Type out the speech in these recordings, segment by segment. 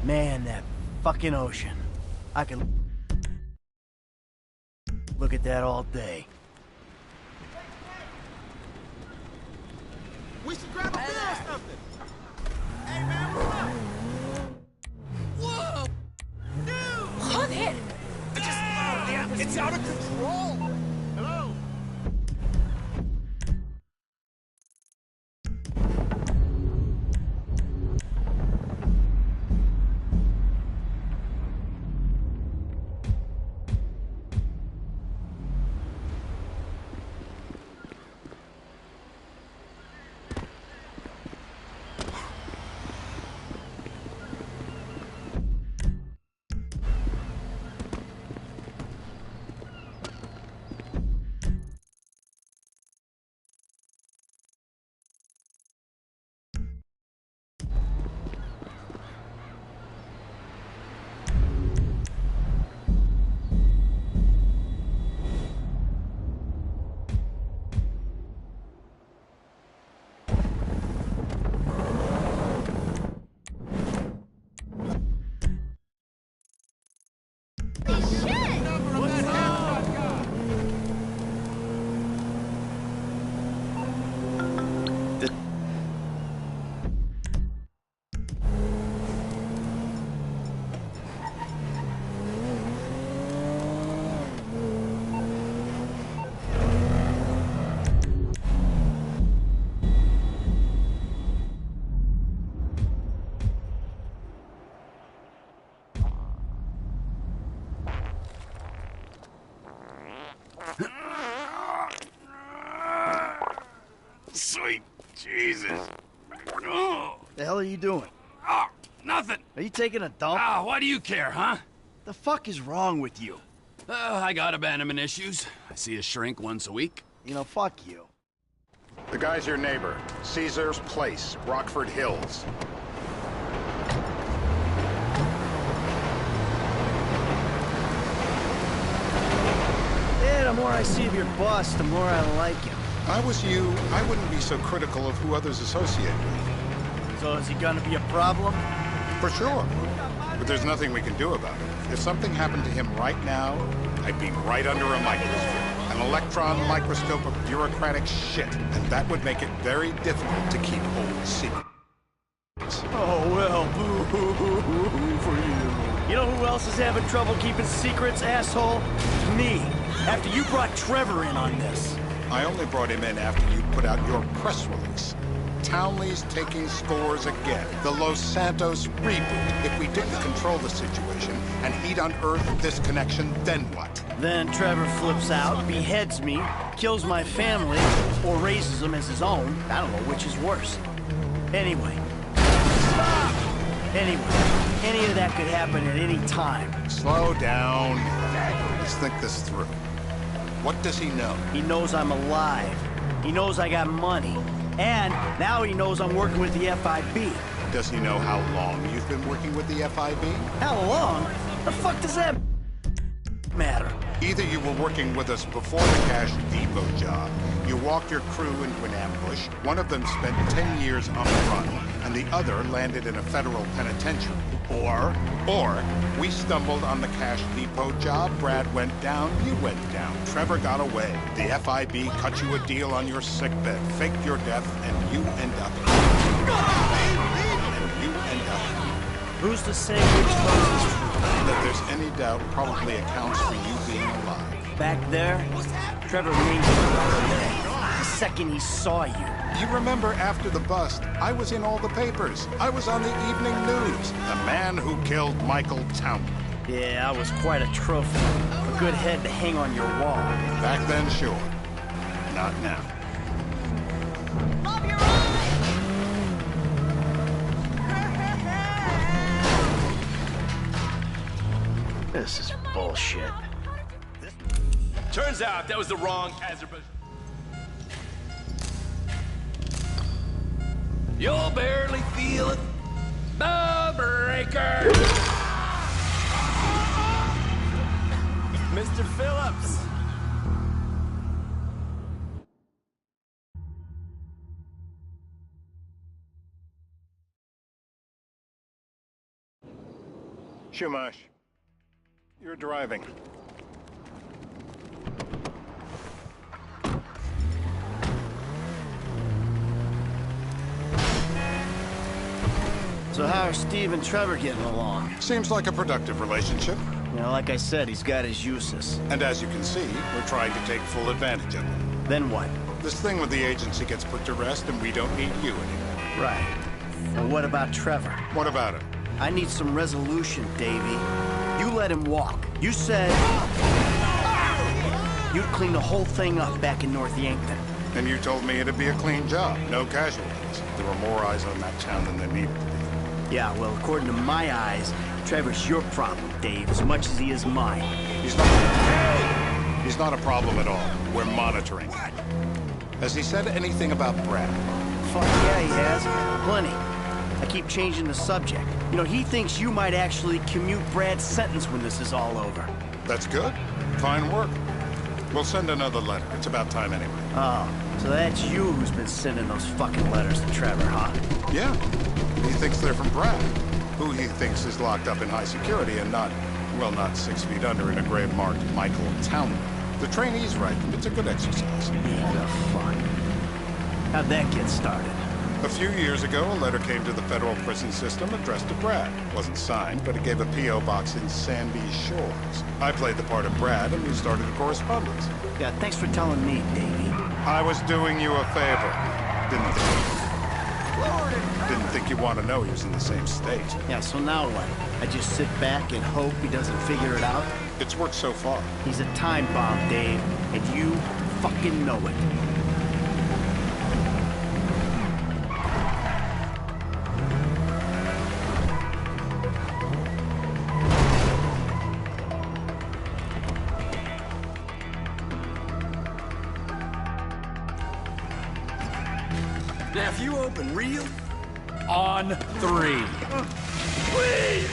Man, that fucking ocean. I can look at that all day. We should grab a beer or something. Hey, man, what's up? Whoa! Dude! Joder! It's out of control! Hello? Sweet Jesus. Oh. The hell are you doing? Oh, nothing. Are you taking a dump? Ah, why do you care, huh? The fuck is wrong with you? I got abandonment issues. I see a shrink once a week. You know, fuck you. The guy's your neighbor. Caesar's Place, Rockford Hills. Yeah, the more I see of your boss, the more I like him. If I was you, I wouldn't be so critical of who others associate with. So is he gonna be a problem? For sure. But there's nothing we can do about it. If something happened to him right now, I'd be right under a microscope. An electron microscope of bureaucratic shit. And that would make it very difficult to keep old secrets. Oh, well, boo-hoo-hoo-hoo for you. You know who else is having trouble keeping secrets, asshole? Me. After you brought Trevor in on this. I only brought him in after you put out your press release. Townley's taking scores again. The Los Santos reboot. If we didn't control the situation and he'd unearthed this connection, then what? Then Trevor flips out, beheads me, kills my family, or raises them as his own. I don't know which is worse. Anyway. Any of that could happen at any time. Slow down. Let's think this through. What does he know? He knows I'm alive. He knows I got money. And now he knows I'm working with the FIB. Does he know how long you've been working with the FIB? How long? The fuck does that matter? Either you were working with us before the Cash Depot job, you walked your crew into an ambush, one of them spent 10 years on the run, and the other landed in a federal penitentiary. Or we stumbled on the Cash Depot job, Brad went down, you went down, Trevor got away. The FIB cut you a deal on your sickbed, faked your death, and you end up... Who's to say which one is true? That there's any doubt probably accounts for you being alive. Back there, Trevor made you right away. The second he saw you. You remember after the bust, I was in all the papers. I was on the evening news. The man who killed Michael Townley. Yeah, I was quite a trophy. A good head to hang on your wall. Back then, sure. Not now. Bob, you're on! This is bullshit. Turns out that was the wrong Azerbaijan. You'll barely feel it. The breaker! Mr. Phillips. Chumash, you're driving. So how are Steve and Trevor getting along? Seems like a productive relationship. You know, like I said, he's got his uses. And as you can see, we're trying to take full advantage of it. Then what? This thing with the agency gets put to rest and we don't need you anymore. Right. And what about Trevor? What about it? I need some resolution, Davey. You let him walk. You said you'd clean the whole thing up back in North Yankton. And you told me it'd be a clean job, no casualties. There were more eyes on that town than there needed to be. Yeah, well, according to my eyes, Trevor's your problem, Dave, as much as he is mine. He's not a problem at all. We're monitoring. Has he said anything about Brad? Fuck yeah, he has. Plenty. I keep changing the subject. You know, he thinks you might actually commute Brad's sentence when this is all over. That's good. Fine work. We'll send another letter. It's about time anyway. Oh, so that's you who's been sending those fucking letters to Trevor, huh? Yeah. He thinks they're from Brad, who he thinks is locked up in high security and not 6 feet under in a grave marked Michael Townley. The trainee's right. It's a good exercise. Yeah, the fuck. How'd that get started? A few years ago, a letter came to the federal prison system addressed to Brad. Wasn't signed, but it gave a P.O. box in Sandy Shores. I played the part of Brad, and we started a correspondence. Yeah, thanks for telling me, Davey. I was doing you a favor. Didn't think you want to know he was in the same state. Yeah, so now what? I just sit back and hope he doesn't figure it out? It's worked so far. He's a time bomb, Dave, and you fucking know it. Now, if you open real, on 3. Please!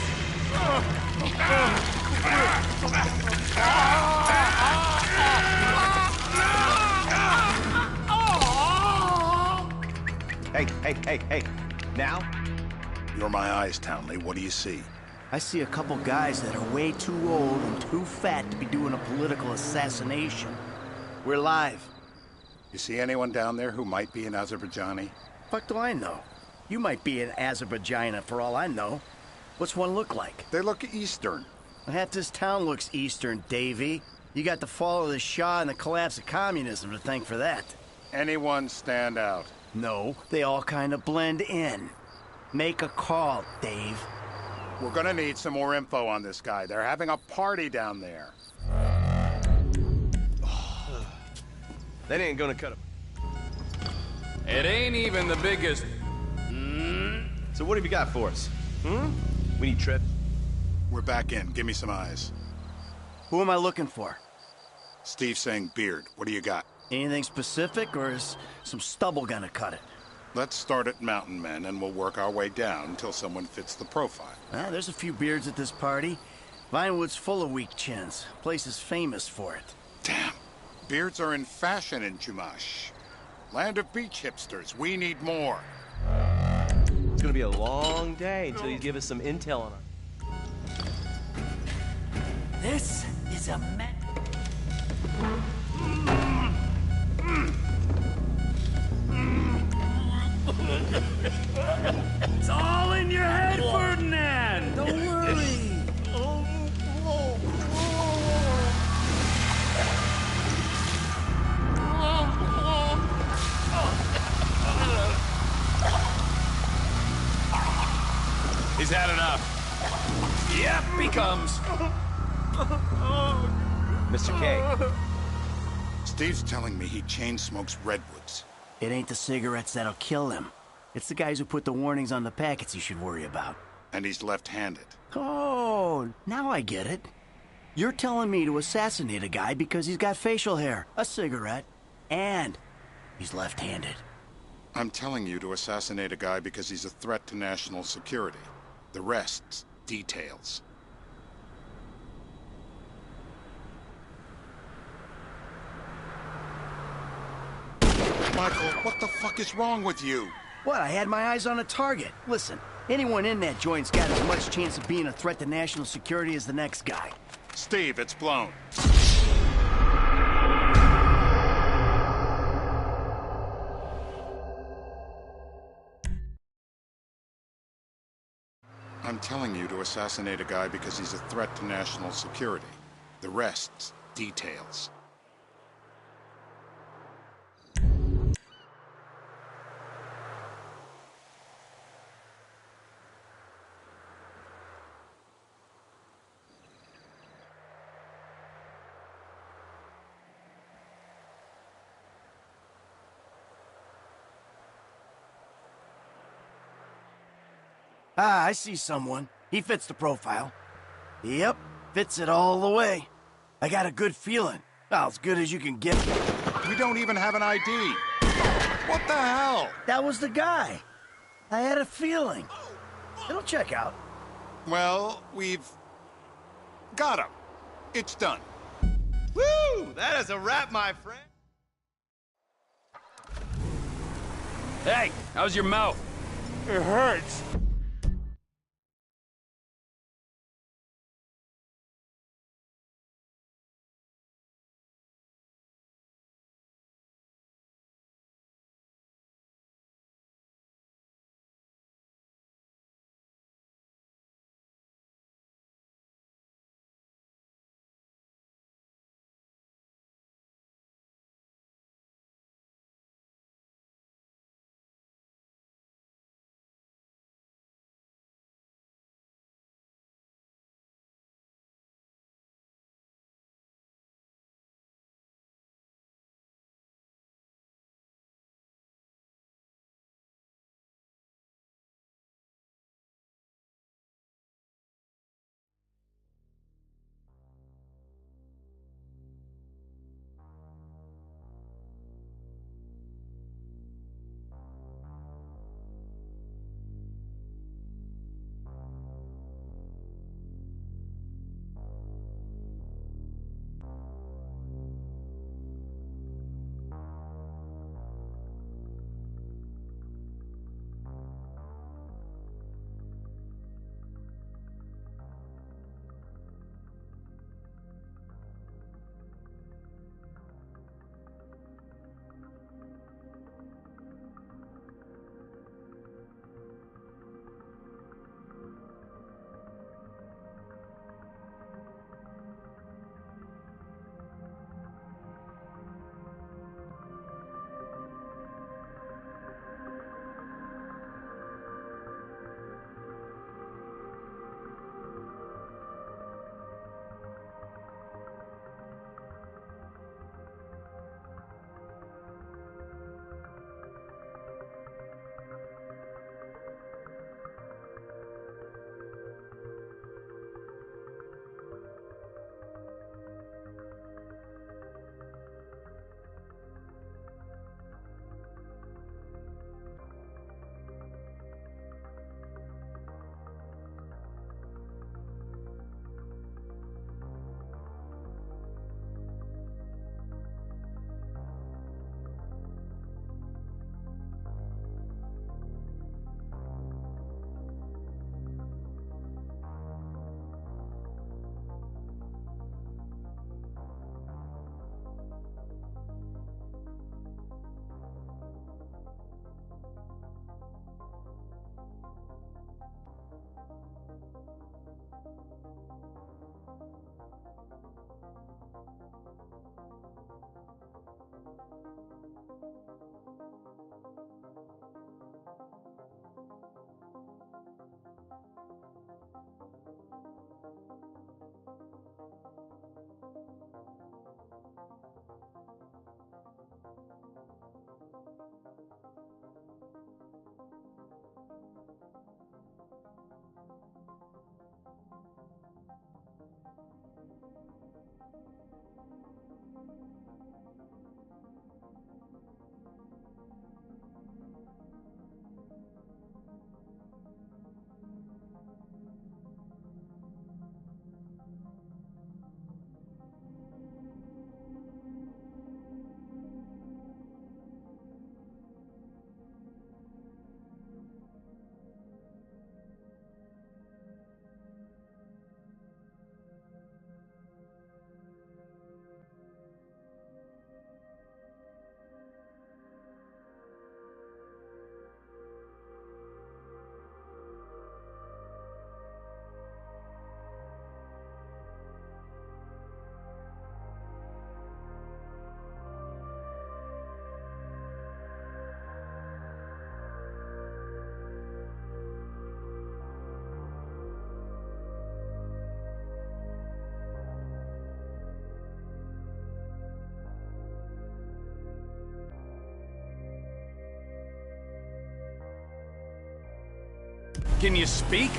Hey. Now? You're my eyes, Townley. What do you see? I see a couple guys that are way too old and too fat to be doing a political assassination. We're live. You see anyone down there who might be an Azerbaijani? Fuck do I know? You might be an Azerbaijani for all I know. What's one look like? They look Eastern. Half this town looks Eastern, Davey. You got the fall of the Shah and the collapse of communism to thank for that. Anyone stand out? No, they all kind of blend in. Make a call, Dave. We're gonna need some more info on this guy. They're having a party down there. That ain't gonna cut him. It ain't even the biggest. So what have you got for us? We need Trev. We're back in. Give me some eyes. Who am I looking for? Steve saying beard. What do you got? Anything specific, or is some stubble gonna cut it? Let's start at Mountain Men, and we'll work our way down until someone fits the profile. There's a few beards at this party. Vinewood's full of weak chins. Place is famous for it. Damn. Beards are in fashion in Chumash. Land of beach hipsters. We need more. It's gonna be a long day until you give us some intel on him. This is a man. It's all in your head, Ferdinand! Don't worry! He's had enough. Yep, he comes. Mr. K. Steve's telling me he chain smokes redwoods. It ain't the cigarettes that'll kill him. It's the guys who put the warnings on the packets you should worry about. And he's left-handed. Oh, now I get it. You're telling me to assassinate a guy because he's got facial hair, a cigarette, and he's left-handed. I'm telling you to assassinate a guy because he's a threat to national security. The rest's details. Michael, what the fuck is wrong with you? What, I had my eyes on a target. Listen, Anyone in that joint's got as much chance of being a threat to national security as the next guy. Steve, it's blown. I'm telling you to assassinate a guy because he's a threat to national security. The rest's details. Ah, I see someone. He fits the profile. Yep, fits it all the way. I got a good feeling. Well, as good as you can get. We don't even have an ID. What the hell? That was the guy. I had a feeling. It'll check out. Well, we've got him. It's done. Woo! That is a wrap, my friend. Hey, how's your mouth? It hurts. Can you speak?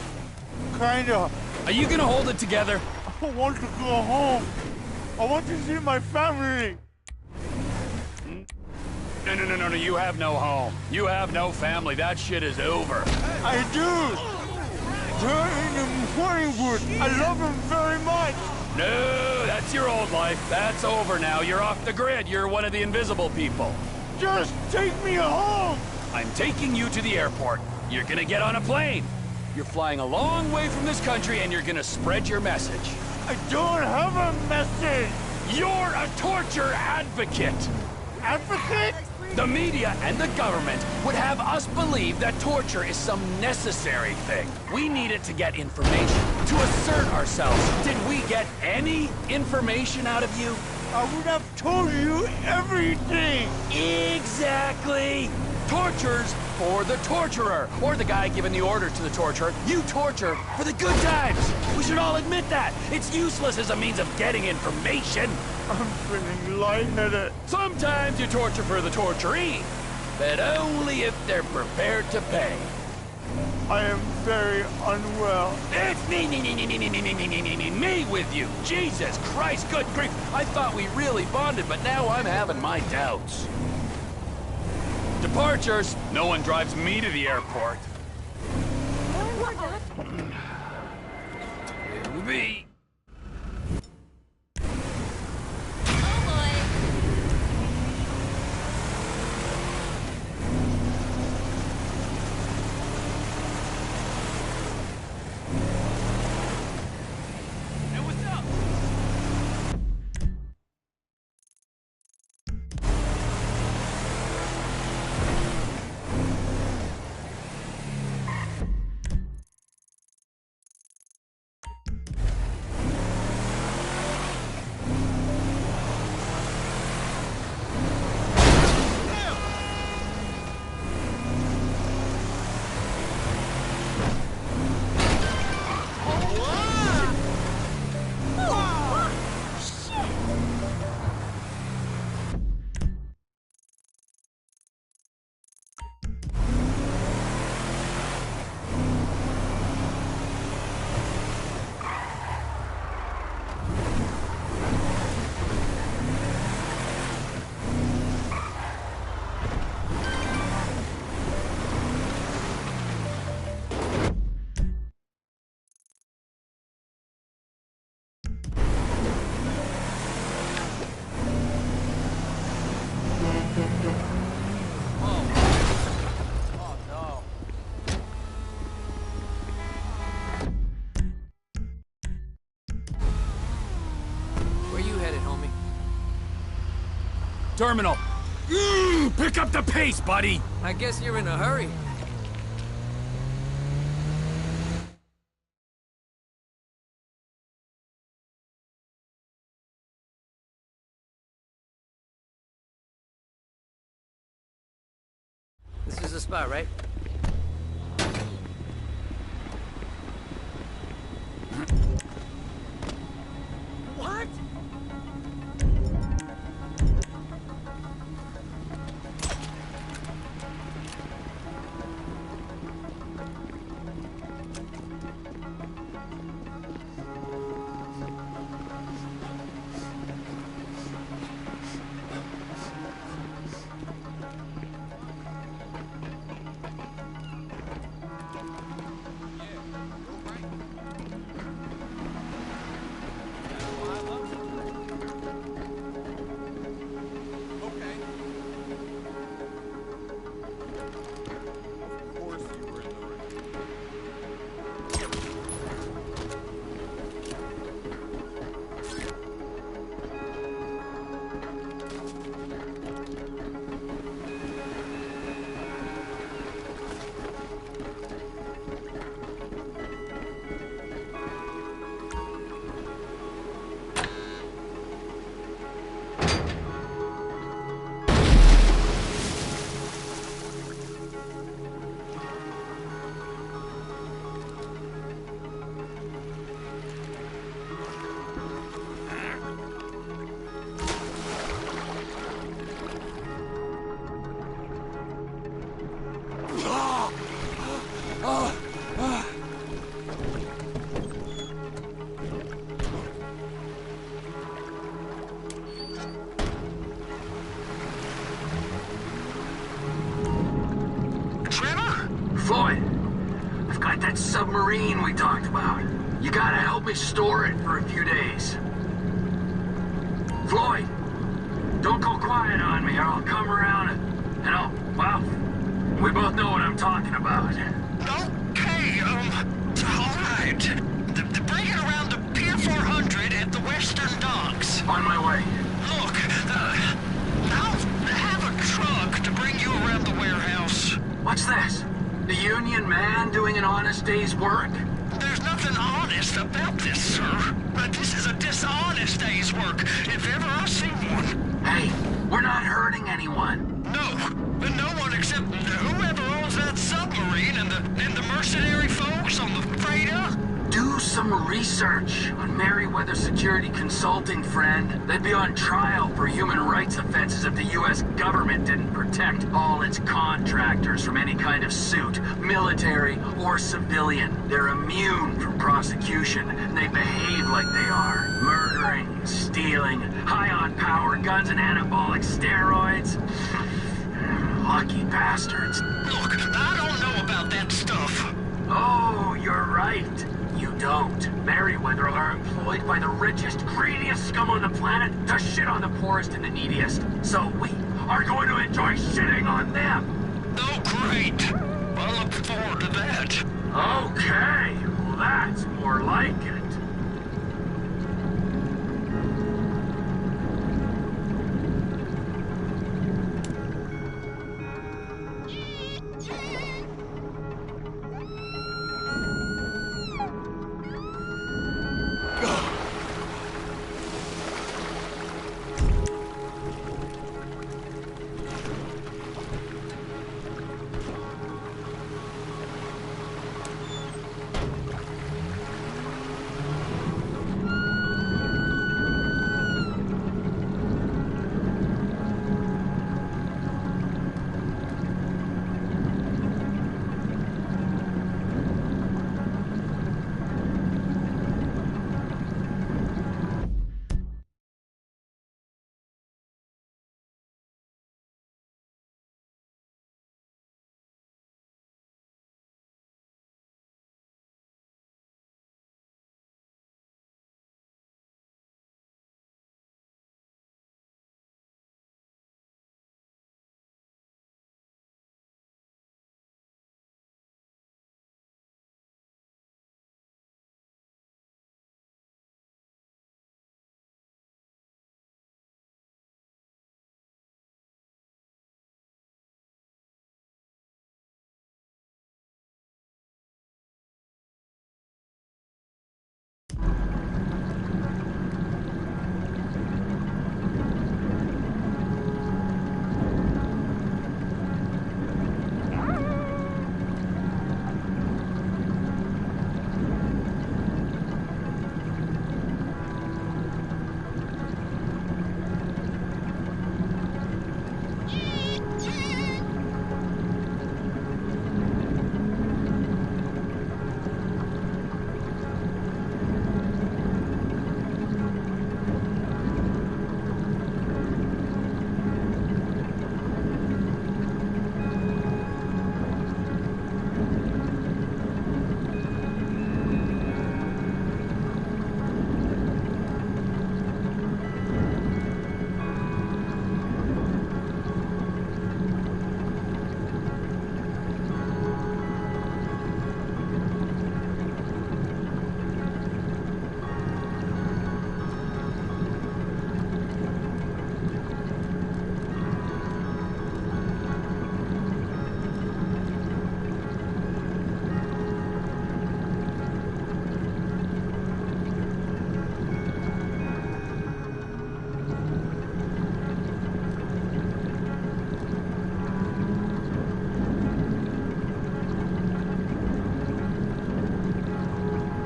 Kinda. Are you gonna hold it together? I want to go home. I want to see my family. No, you have no home. You have no family. That shit is over. I do. They're in the Morningwood. I love them very much. No, that's your old life. That's over now. You're off the grid. You're one of the invisible people. Just take me home. I'm taking you to the airport. You're gonna get on a plane. You're flying a long way from this country and you're gonna spread your message. I don't have a message. You're a torture advocate. Advocate? The media and the government would have us believe that torture is some necessary thing. We need it to get information, to assert ourselves. Did we get any information out of you? I would have told you everything. Exactly. Torture's for the torturer, or the guy giving the order to the torturer. You torture for the good times. We should all admit that. It's useless as a means of getting information. I'm feeling lightheaded. Sometimes you torture for the torturee, but only if they're prepared to pay. I am very unwell. It's me with you. Jesus Christ, good grief. I thought we really bonded, but now I'm having my doubts. Departures. No one drives me to the airport. Me. Terminal. Pick up the pace, buddy. I guess you're in a hurry. This is the spot, right? What? Floyd, I've got that submarine we talked about. You gotta help me store it for a few days. Floyd, don't go quiet on me or I'll come around and I'll, well, we both know what I'm talking about. Okay, all right. Bring it around to Pier 400 at the Western Docks. On my way. Look, I'll have a truck to bring you around the warehouse. What's this? The union man doing an honest day's work? There's nothing honest about this, sir. But this is a dishonest day's work, if ever I've seen one. Hey, we're not hurting anyone. No one except whoever owns that submarine and the mercenary folks on the freighter. Do some research on Merryweather Security Consulting, friend. They'd be on trial for human rights offenses if the U.S. government didn't protect all its contractors from any kind of suit, military or civilian. They're immune from prosecution, and they behave like they are. Murdering, stealing, high on power, guns and anabolic steroids. Lucky bastards. Look, I don't know about that stuff. Oh, you're right. You don't. Merryweather are employed by the richest, greediest scum on the planet to shit on the poorest and the neediest. So we are going to enjoy shitting on them. Oh, great. I look forward to that. Okay, well that's more like it.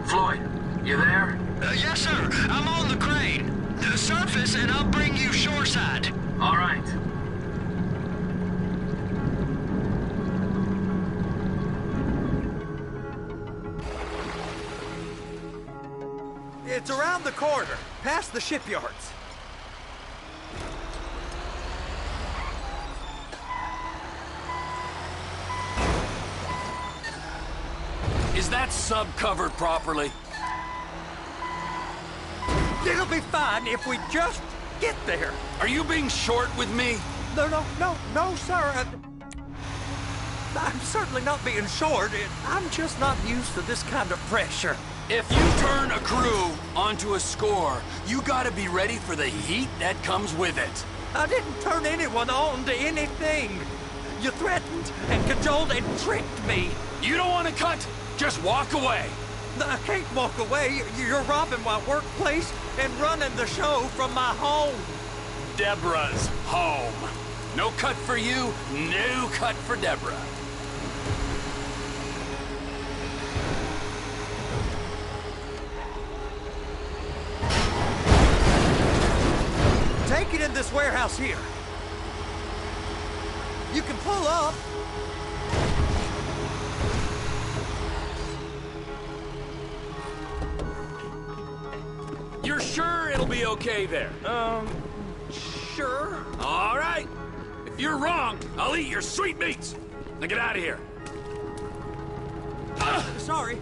Floyd, you there? Yes, sir. I'm on the crane. Surface and I'll bring you shoreside. All right. It's around the corner, past the shipyards. Is that sub covered properly? It'll be fine if we just get there. Are you being short with me? No, sir. I'm certainly not being short. I'm just not used to this kind of pressure. If you turn a crew onto a score, you gotta be ready for the heat that comes with it. I didn't turn anyone on to anything. You threatened and cajoled and tricked me. You don't want to cut? Just walk away. I can't walk away. You're robbing my workplace and running the show from my home. Deborah's home. No cut for you, no cut for Deborah. Take it in this warehouse here. You can pull up. You're sure it'll be okay there? Sure. All right. If you're wrong, I'll eat your sweetmeats. Now get out of here. Sorry.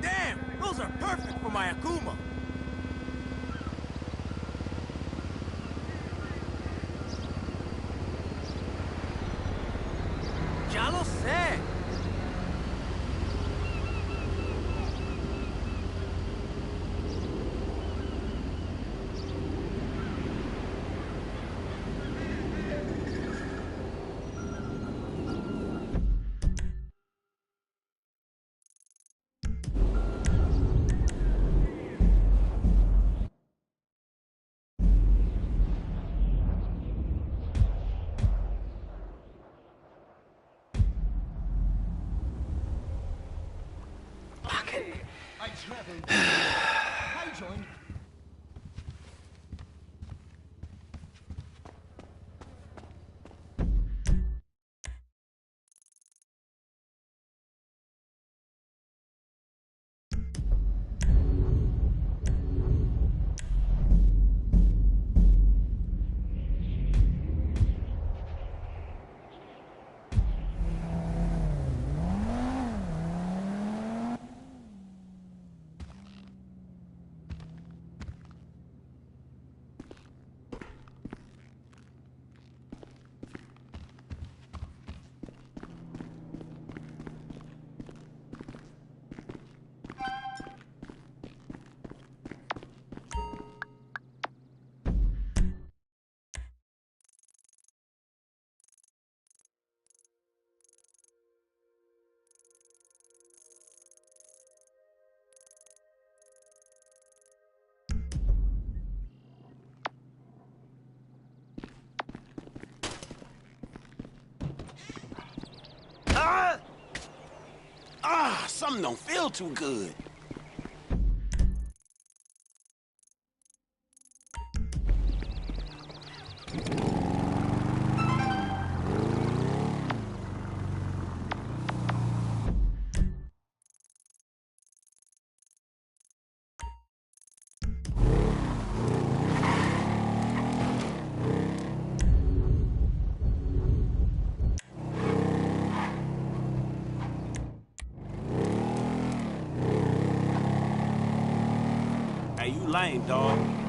Damn, those are perfect for my Akuma. Ya lo sé. Something don't feel too good. Hey, you lame, dog.